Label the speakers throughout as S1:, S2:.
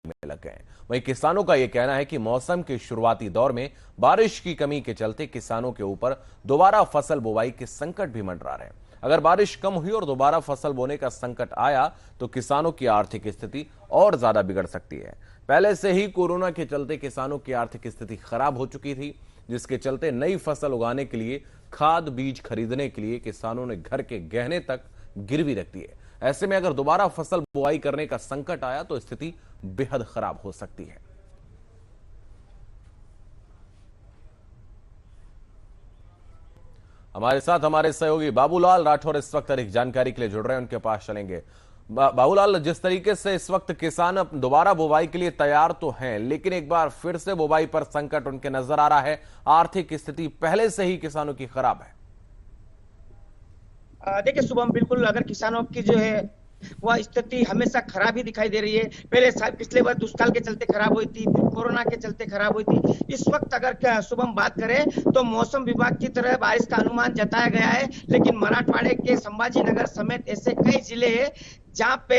S1: में लग गए हैं। वहीं किसानों का यह कहना है कि मौसम के शुरुआती दौर में बारिश की कमी के चलते किसानों के ऊपर दोबारा फसल बुवाई के संकट भी मंडरा रहे हैं। अगर बारिश कम हुई और दोबारा फसल बोने का संकट आया तो किसानों की आर्थिक स्थिति और ज्यादा बिगड़ सकती है। पहले से ही कोरोना के चलते किसानों की आर्थिक स्थिति खराब हो चुकी थी, जिसके चलते नई फसल उगाने के लिए खाद बीज खरीदने के लिए किसानों ने घर के गहने तक गिरवी रख दिए। ऐसे में अगर दोबारा फसल बुआई करने का संकट आया तो स्थिति बेहद खराब हो सकती है। हमारे साथ हमारे सहयोगी बाबूलाल राठौर इस वक्त अधिक जानकारी के लिए जुड़ रहे हैं, उनके पास चलेंगे। बाबूलाल, जिस तरीके से इस वक्त किसान अब दोबारा बुवाई के लिए तैयार तो हैं, लेकिन एक बार फिर से बुवाई पर संकट उनके नजर आ रहा है। आर्थिक स्थिति पहले से ही किसानों की खराब है।
S2: देखिए शुभम, बिल्कुल अगर किसानों की जो है वह स्थिति हमेशा खराब ही दिखाई दे रही है। पहले साल पिछले बार दुष्काल के चलते खराब हुई थी, फिर कोरोना के चलते खराब हुई थी। इस वक्त अगर शुभम बात करें तो मौसम विभाग की तरह बारिश का अनुमान जताया गया है, लेकिन मराठवाड़े के संभाजी नगर समेत ऐसे कई जिले हैं जहाँ पे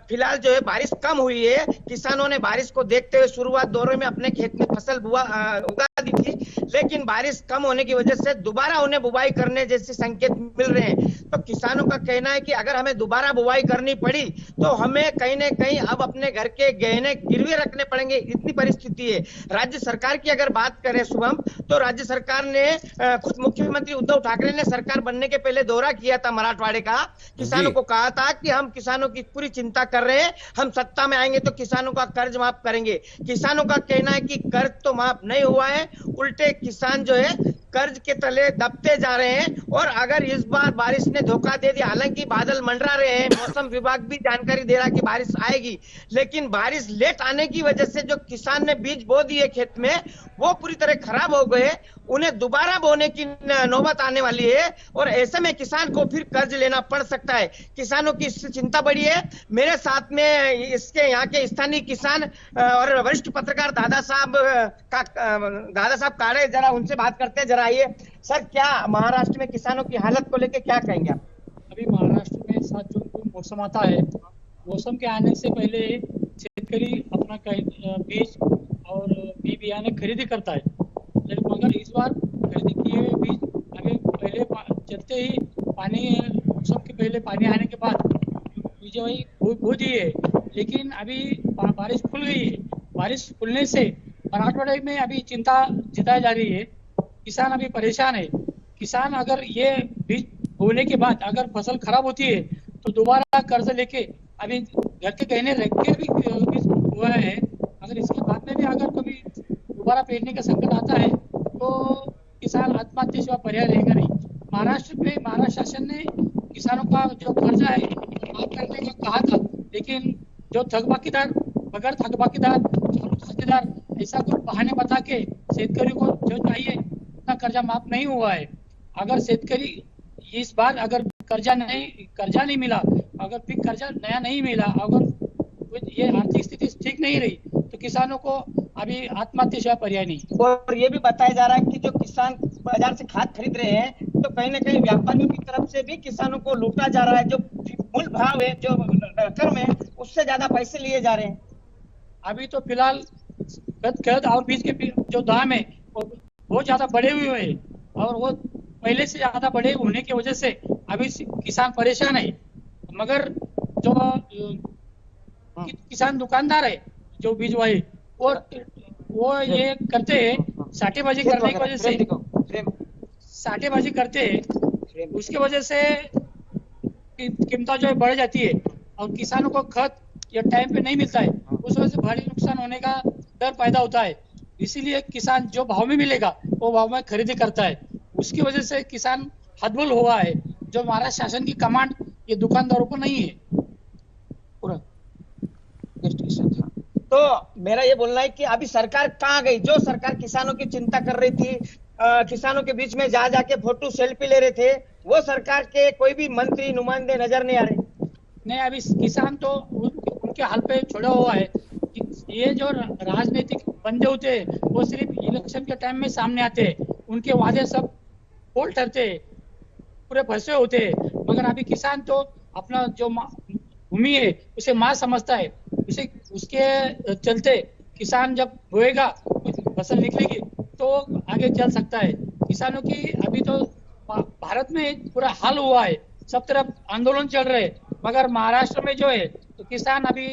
S2: फिलहाल जो है बारिश कम हुई है। किसानों ने बारिश को देखते हुए शुरुआत दौर में अपने खेत में फसल उगा दी थी, लेकिन बारिश कम होने की वजह से दोबारा उन्हें बुवाई करने जैसे संकेत मिल रहे हैं। तो किसानों का कहना है कि अगर हमें दोबारा बुवाई करनी पड़ी तो हमें कहीं न कहीं अब अपने घर के गहने गिरवी रखने पड़ेंगे, इतनी परिस्थिति है। राज्य सरकार की अगर बात करें शुभम, तो राज्य सरकार ने खुद मुख्यमंत्री उद्धव ठाकरे ने सरकार बनने के पहले दौरा किया था मराठवाड़े का। किसानों को कहा था कि हम किसानों की पूरी चिंता कर रहे हैं, हम सत्ता में आएंगे तो किसानों का कर्ज माफ करेंगे। किसानों का कहना है कि कर्ज तो माफ नहीं हुआ है, उल्टे किसान जो है कर्ज के तले दबते जा रहे हैं। और अगर इस बार बारिश ने धोखा दे दिया, हालांकि बादल मंडरा रहे हैं, मौसम विभाग भी जानकारी दे रहा कि बारिश आएगी, लेकिन बारिश लेट आने की वजह से जो किसान ने बीज बो दिए खेत में वो पूरी तरह खराब हो गए, उन्हें दोबारा बोने की नौबत आने वाली है। और ऐसे में किसान को फिर कर्ज लेना पड़ सकता है। किसानों की इससे चिंता बढ़ी है। मेरे साथ में इसके यहाँ के स्थानीय किसान और वरिष्ठ पत्रकार दादा साहब काड़े, जरा उनसे बात करते हैं। जरा आइए सर, क्या महाराष्ट्र में किसानों की हालत को लेकर क्या कहेंगे आप?
S3: अभी महाराष्ट्र में 7 जून को मौसम आता है। मौसम के आने से पहले शेतकरी अपना बीज और बियाणे खरीदी करता है, लेकिन मगर इस बार खरीदी किए हुए बीज अभी पहले चलते ही पानी, मौसम के पहले पानी आने के बाद बीज वही बो दिए, लेकिन अभी बारिश खुल गई है। बारिश खुलने से मराठवाड़े में अभी चिंता जताई जा रही है। किसान अभी परेशान है। किसान अगर ये बीज बोने के बाद अगर फसल खराब होती है तो दोबारा कर्ज लेके अभी घर के गहने रख के भी बीज हुआ है। अगर इसके बाद में भी अगर कभी दोबारा पेरने का संकट आता है तो किसान आत्महत्या सिवा पर्याय रहेगा नहीं। महाराष्ट्र शासन ने किसानों का जो कर्जा है माफ करने का कहा था, लेकिन जो बगैर थकबाकीदार खातेदार ऐसा कुछ बहाने बता के शेतकरी को जो चाहिए उतना कर्जा माफ नहीं हुआ है। अगर शेतकरी इस बार अगर कर्जा नहीं मिला, अगर फिर कर्जा नया नहीं मिला, अगर ये आर्थिक स्थिति ठीक नहीं रही तो किसानों को अभी आत्महत्या सिवा पर्याय नहीं।
S2: और ये भी बताया जा रहा है कि जो किसान बाजार से खाद खरीद रहे हैं तो कहीं ना कहीं व्यापारियों की तरफ से भी किसानों को लूटा जा रहा है। जो मूल भाव है, जो रकम है, उससे ज्यादा पैसे लिए जा रहे हैं।
S3: अभी तो फिलहाल खाद और बीज के जो दाम है वो बहुत ज्यादा बढ़े हुए हैं और वो पहले से ज्यादा बढ़े होने की वजह से अभी किसान परेशान है। मगर जो किसान दुकानदार है, जो बीज वाले, वो ये करते हैं साठेबाजी करने की वजह से, साठेबाजी करते हैं, उसकी वजह से कीमत जो है बढ़ जाती है और किसानों को खत या टाइम पे नहीं मिलता है। उस वजह से भारी नुकसान होने का डर पैदा होता है। इसीलिए किसान जो भाव में मिलेगा वो भाव में खरीदी करता है। उसकी वजह से किसान हतबल हुआ है। जो महाराष्ट्र शासन की कमांड ये दुकानदारों को नहीं है पूरा।
S2: तो मेरा ये बोलना है कि अभी सरकार कहाँ गई? जो सरकार किसानों की चिंता कर रही थी, किसानों के बीच में जा जाके फोटो सेल्फी ले रहे थे, वो सरकार के कोई भी मंत्री नुमाइंदे नजर नहीं आ रहे।
S3: नहीं, अभी किसान तो उनके हाल पे छोड़ा हुआ है। ये जो राजनीतिक बंदे होते हैं वो सिर्फ इलेक्शन के टाइम में सामने आते हैं, उनके वादे सब पोल ठहरते हैं, पूरे फंसे होते हैं। मगर अभी किसान तो अपना जो भूमि है उसे मां समझता है, उसके चलते किसान जब बोएगा, फसल निकलेगी तो आगे चल सकता है। किसानों की अभी तो भारत में पूरा हाल हुआ है, सब तरफ आंदोलन चल रहे हैं, मगर महाराष्ट्र में जो है तो किसान अभी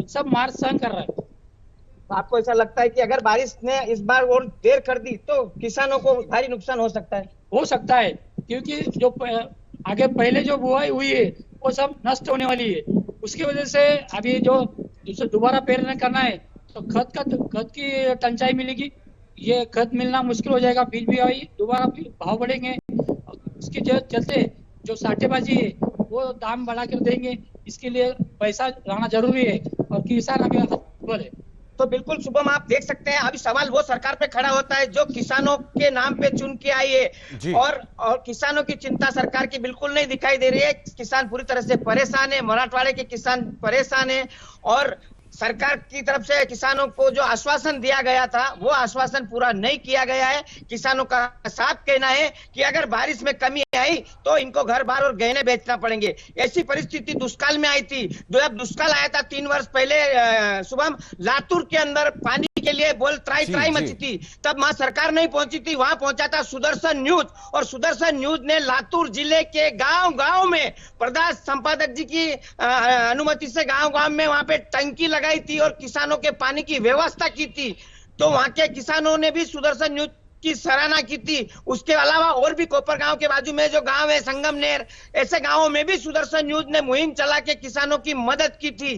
S3: सब मार सहन कर रहा है।
S2: तो आपको ऐसा लगता है कि अगर बारिश ने इस बार और देर कर दी तो किसानों को भारी नुकसान हो सकता है?
S3: हो सकता है, क्योंकि जो आगे पहले जो बुआई हुई है वो सब नष्ट होने वाली है। उसकी वजह से अभी जो दोबारा पेरने करना है तो खत की टंचाई मिलेगी, ये खत मिलना मुश्किल हो जाएगा, बीज भी आई दोबारा भाव बढ़ेंगे, उसके चलते जो साठेबाजी है वो दाम बढ़ा कर देंगे। इसके लिए पैसा लाना जरूरी है और किसान अभी हतबल है।
S2: तो बिल्कुल शुभम, आप देख सकते हैं अभी सवाल वो सरकार पे खड़ा होता है जो किसानों के नाम पे चुन के आई है, और किसानों की चिंता सरकार की बिल्कुल नहीं दिखाई दे रही है। किसान पूरी तरह से परेशान है, मराठवाड़े के किसान परेशान है, और सरकार की तरफ से किसानों को जो आश्वासन दिया गया था वो आश्वासन पूरा नहीं किया गया है। किसानों का साफ कहना है कि अगर बारिश में कमी आई तो इनको घर बार और गहने बेचना पड़ेंगे। ऐसी परिस्थिति दुष्काल में आई थी, जब दुष्काल आया था 3 वर्ष पहले शुभम, लातूर के अंदर पानी के लिए बोल त्राई मची थी, तब वहां सरकार नहीं पहुंची थी, वहां पहुंचा था सुदर्शन न्यूज, और सुदर्शन न्यूज ने लातूर जिले के गांव-गांव में प्रधान संपादक जी की अनुमति से गांव-गांव में वहां पे टंकी लगाई थी और किसानों के पानी की व्यवस्था की थी। तो वहां के किसानों ने भी सुदर्शन न्यूज की सराहना की थी। उसके अलावा और भी कोपर गांव के बाजू में जो गांव है संगमनेर, ऐसे गांवों में भी सुदर्शन न्यूज ने मुहिम चला के किसानों की मदद की थी।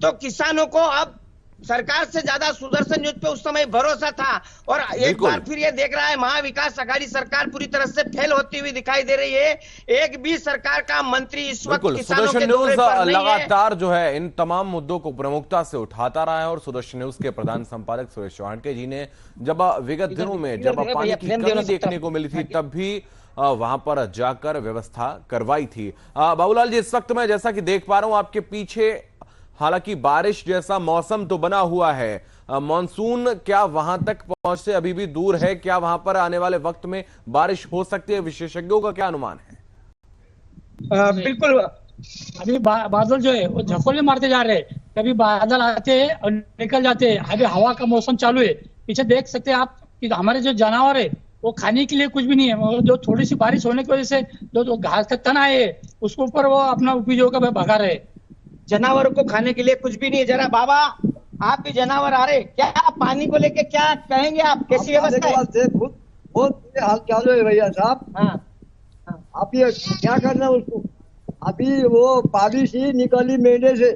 S2: तो किसानों को अब सरकार से ज्यादा सुदर्शन न्यूज पे उस समय भरोसा था, और एक बार फिर ये देख रहा है महाविकास आघाड़ी सरकार पूरी तरह से फेल होती हुई दिखाई दे रही है। एक भी सरकार का मंत्री इस वक्त किसानों के दौरे पर नहीं है।
S1: लगातार जो है इन तमाम मुद्दों को प्रमुखता से उठाता रहा है, और सुदर्शन न्यूज के प्रधान संपादक सुरेश चौहान जी ने जब विगत दिनों में जब पानी की कमी देखने को मिली थी तब भी वहां पर जाकर व्यवस्था करवाई थी। बाबूलाल जी, इस वक्त मैं जैसा कि देख पा रहा हूं आपके पीछे, हालांकि बारिश जैसा मौसम तो बना हुआ है, मॉनसून क्या वहां तक पहुंच से अभी भी दूर है? क्या वहां पर आने वाले वक्त में बारिश हो सकती है? विशेषज्ञों का क्या अनुमान है?
S2: बिल्कुल,
S3: अभी बादल जो है वो झकोले मारते जा रहे हैं, कभी बादल आते हैं और निकल जाते हैं। अभी हवा का मौसम चालू है, पीछे देख सकते हैं आप कि हमारे जो जानवर है वो खाने के लिए कुछ भी नहीं है, मगर जो थोड़ी सी बारिश होने की वजह से जो घास का तना है उसके ऊपर वो अपना उपयोग का भगा रहे।
S2: जानवरों को खाने के लिए कुछ भी नहीं है। जरा बाबा, आप भी जानवर आ रहे, क्या पानी को लेके क्या कहेंगे आप? कैसी व्यवस्था है?
S4: बहुत हाल चालू है भैया साहब।
S2: हाँ,
S4: आप ये क्या करना उसको, अभी वो पॉलिस ही निकली महीने से,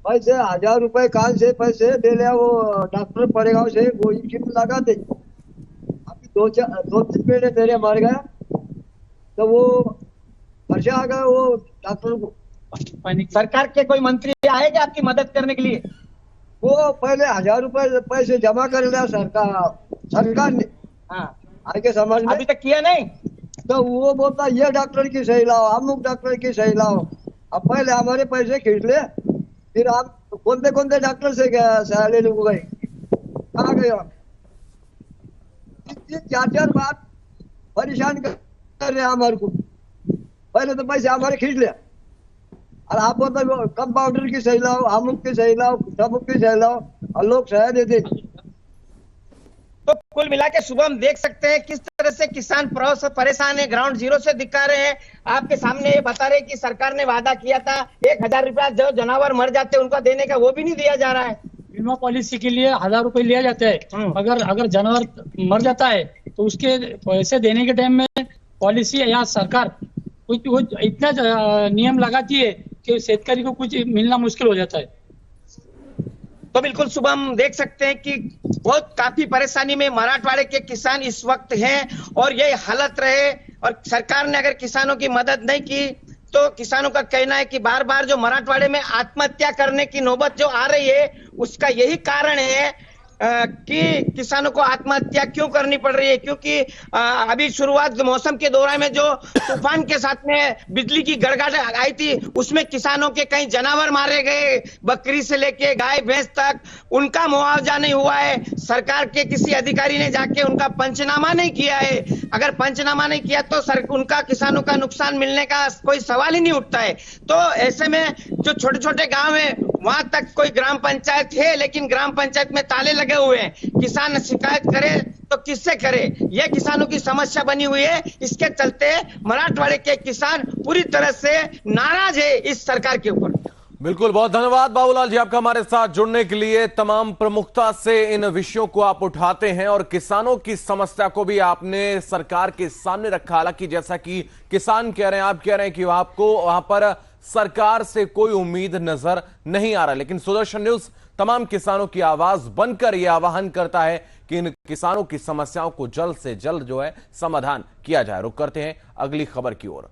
S4: पैसे 1000 रुपए काल से पैसे ले लिया वो डॉक्टर पड़ेगांव से, वो इंजेक्शन लगा दे। अभी 2-3 महीने मेरे मर गया, तो वो खर्चा आ गया वो डॉक्टर को।
S2: सरकार के कोई मंत्री आए क्या आपकी मदद करने के लिए?
S4: वो पहले 1000 रुपए पैसे जमा कर लिया सरकार ने।
S2: हाँ,
S4: आगे समझ में
S2: अभी तक किया नहीं।
S4: तो वो बोलता ये डॉक्टर की सही लाओ, अमुक डॉक्टर की सही लाओ। अब पहले हमारे पैसे खींच ले, फिर आप कौन से डॉक्टर से सहाय ले गए, कहाँ गए आप? 4 बार परेशान कर रहे हैं हमारे को। पहले तो पैसे हमारे खींच लिया, और आप बोलते कंपाउंडर की सही लाओ, अमुक की सही लाओ, तमुक की सही लाओ, और लोग सहाय देते।
S2: तो कुल मिला के सुबह हम देख सकते हैं किस तरह से किसान परेशान है, ग्राउंड जीरो से दिखा रहे हैं। आपके सामने ये बता रहे कि सरकार ने वादा किया था 1000 रुपया जो जानवर मर जाते हैं उनको देने का, वो भी नहीं दिया जा रहा है।
S3: बीमा पॉलिसी के लिए 1000 रुपए लिया जाता है, मगर अगर जानवर मर जाता है तो उसके पैसे देने के टाइम में पॉलिसी या सरकार कुछ इतना नियम लगाती है कि शेतकारी को कुछ मिलना मुश्किल हो जाता है।
S2: तो बिल्कुल सुबह हम देख सकते हैं कि बहुत काफी परेशानी में मराठवाड़े के किसान इस वक्त हैं, और ये हालत रहे, और सरकार ने अगर किसानों की मदद नहीं की तो किसानों का कहना है कि बार बार जो मराठवाड़े में आत्महत्या करने की नौबत जो आ रही है उसका यही कारण है कि किसानों को आत्महत्या क्यों करनी पड़ रही है, क्योंकि अभी शुरुआत मौसम के दौरान में जो तूफान के साथ में बिजली की गड़गड़ आई थी उसमें किसानों के कई जानवर मारे गए, बकरी से लेके गाय भैंस तक, उनका मुआवजा नहीं हुआ है। सरकार के किसी अधिकारी ने जाके उनका पंचनामा नहीं किया है। अगर पंचनामा नहीं किया तो उनका किसानों का नुकसान मिलने का कोई सवाल ही नहीं उठता है। तो ऐसे में जो छोटे छोटे गाँव है वहां तक कोई ग्राम पंचायत है, लेकिन ग्राम पंचायत में ताले लगे हुए हैं। किसान शिकायत करे तो किससे करे? ये किसानों की समस्या बनी हुई है। इसके चलते मराठवाड़े के किसान पूरी तरह से नाराज है इस सरकार के ऊपर।
S1: बिल्कुल, बहुत धन्यवाद बाबूलाल जी आपका हमारे साथ जुड़ने के लिए। तमाम प्रमुखता से इन विषयों को आप उठाते हैं और किसानों की समस्या को भी आपने सरकार के सामने रखा। हालांकि जैसा कि किसान कह रहे हैं, आप कह रहे हैं कि आपको वहां पर सरकार से कोई उम्मीद नजर नहीं आ रहा, लेकिन सुदर्शन न्यूज तमाम किसानों की आवाज बनकर यह आह्वान करता है कि इन किसानों की समस्याओं को जल्द से जल्द जो है समाधान किया जाए। रुक करते हैं अगली खबर की ओर।